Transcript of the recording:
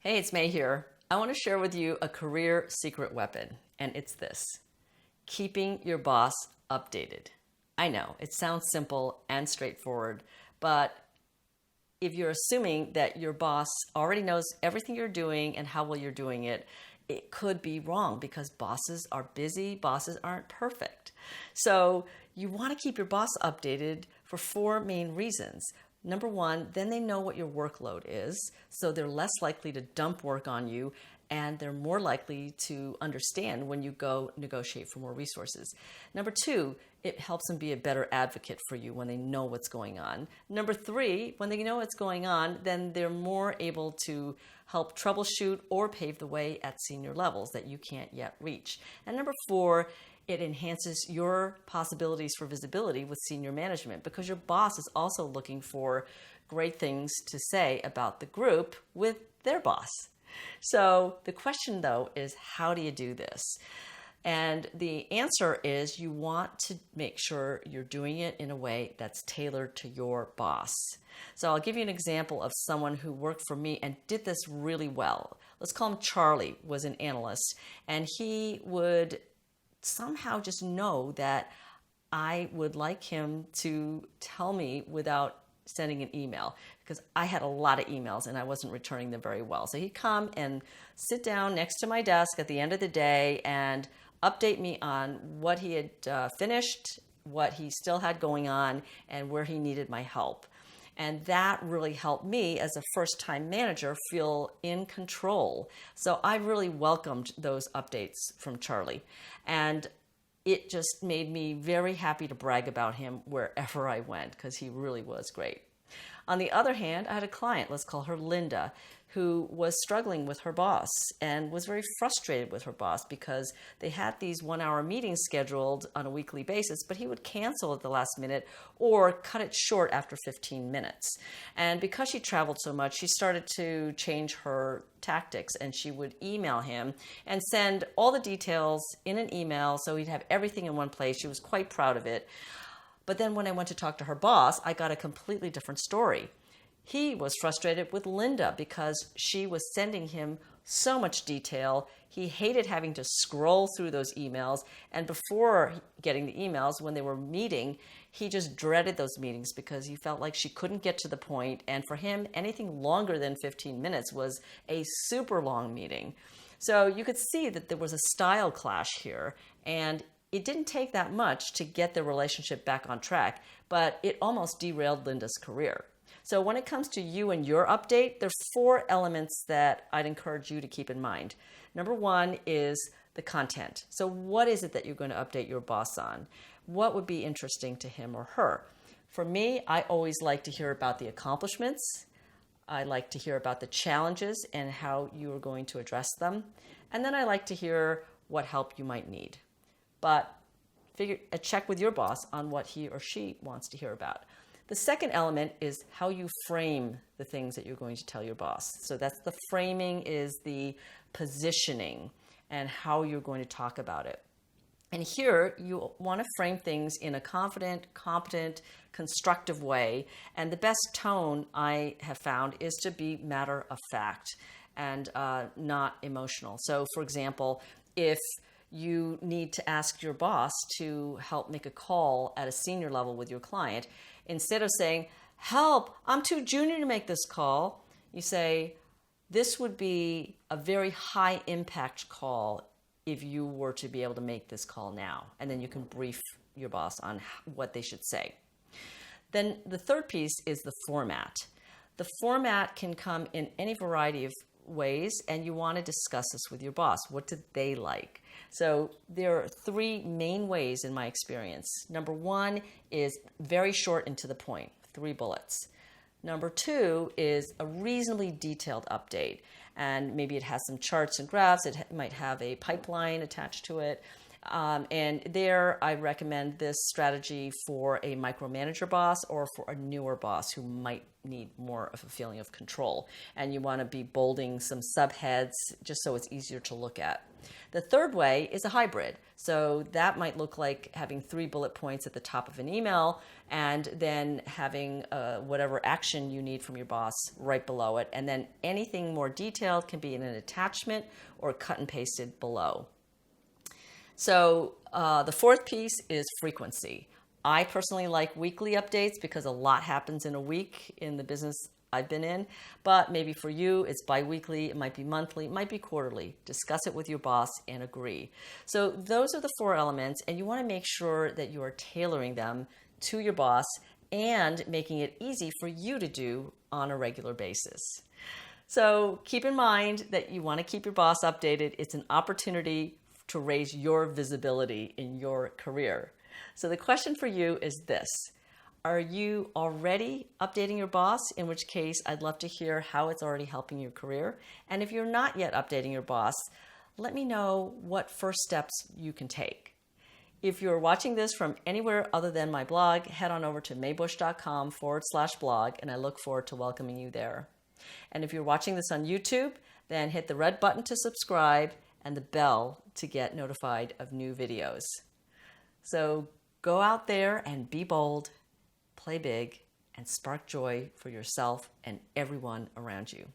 Hey, it's May here. I want to share with you a career secret weapon, and it's this: keeping your boss updated. I know it sounds simple and straightforward, but if you're assuming that your boss already knows everything you're doing and how well you're doing it, it could be wrong because bosses are busy, bosses aren't perfect. So you want to keep your boss updated for four main reasons. Number one, then they know what your workload is, so they're less likely to dump work on you and they're more likely to understand when you go negotiate for more resources. Number two, it helps them be a better advocate for you when they know what's going on. Number three, when they know what's going on, then they're more able to help troubleshoot or pave the way at senior levels that you can't yet reach. And number four, it enhances your possibilities for visibility with senior management because your boss is also looking for great things to say about the group with their boss. So the question, though, is how do you do this? And the answer is you want to make sure you're doing it in a way that's tailored to your boss. So I'll give you an example of someone who worked for me and did this really well. Let's call him Charlie, was an analyst, and he would somehow just know that I would like him to tell me without sending an email because I had a lot of emails and I wasn't returning them very well. So he'd come and sit down next to my desk at the end of the day and update me on what he had finished, what he still had going on, and where he needed my help. And that really helped me as a first-time manager feel in control. So I really welcomed those updates from Charlie. And it just made me very happy to brag about him wherever I went because he really was great. On the other hand, I had a client, let's call her Linda, who was struggling with her boss and was very frustrated with her boss because they had these 1-hour meetings scheduled on a weekly basis, but he would cancel at the last minute or cut it short after 15 minutes. And because she traveled so much, she started to change her tactics and she would email him and send all the details in an email so he'd have everything in one place. She was quite proud of it. But then when I went to talk to her boss, I got a completely different story. He was frustrated with Linda because she was sending him so much detail. He hated having to scroll through those emails. And before getting the emails, when they were meeting, he just dreaded those meetings because he felt like she couldn't get to the point. And for him, anything longer than 15 minutes was a super long meeting. So you could see that there was a style clash here. And it didn't take that much to get the relationship back on track, but it almost derailed Linda's career. So when it comes to you and your update, there's 4 elements that I'd encourage you to keep in mind. Number one is the content. So what is it that you're going to update your boss on? What would be interesting to him or her? For me, I always like to hear about the accomplishments. I like to hear about the challenges and how you are going to address them. And then I like to hear what help you might need. But check with your boss on what he or she wants to hear about. The second element is how you frame the things that you're going to tell your boss. So that's the framing, is the positioning and how you're going to talk about it. And here you want to frame things in a confident, competent, constructive way. And the best tone I have found is to be matter of fact and not emotional. So for example, if you need to ask your boss to help make a call at a senior level with your client, instead of saying, "Help, I'm too junior to make this call," you say, "This would be a very high impact call if you were to be able to make this call now." And then you can brief your boss on what they should say. Then the third piece is the format. The format can come in any variety of ways, and you want to discuss this with your boss. What do they like? So there are 3 main ways in my experience. Number one is very short and to the point, 3 bullets. Number 2 is a reasonably detailed update, and maybe it has some charts and graphs. It might have a pipeline attached to it. And there I recommend this strategy for a micromanager boss or for a newer boss who might need more of a feeling of control. And you want to be bolding some subheads just so it's easier to look at. The third way is a hybrid. So that might look like having 3 bullet points at the top of an email and then having whatever action you need from your boss right below it. And then anything more detailed can be in an attachment or cut and pasted below. So the fourth piece is frequency. I personally like weekly updates because a lot happens in a week in the business I've been in, but maybe for you it's bi-weekly, it might be monthly, it might be quarterly. Discuss it with your boss and agree. So those are the 4 elements, and you want to make sure that you are tailoring them to your boss and making it easy for you to do on a regular basis. So keep in mind that you want to keep your boss updated. It's an opportunity to raise your visibility in your career. So the question for you is this: are you already updating your boss? In which case, I'd love to hear how it's already helping your career. And if you're not yet updating your boss, let me know what first steps you can take. If you're watching this from anywhere other than my blog, head on over to maybusch.com/blog, and I look forward to welcoming you there. And if you're watching this on YouTube, then hit the red button to subscribe and the bell to get notified of new videos. So go out there and be bold, play big, and spark joy for yourself and everyone around you.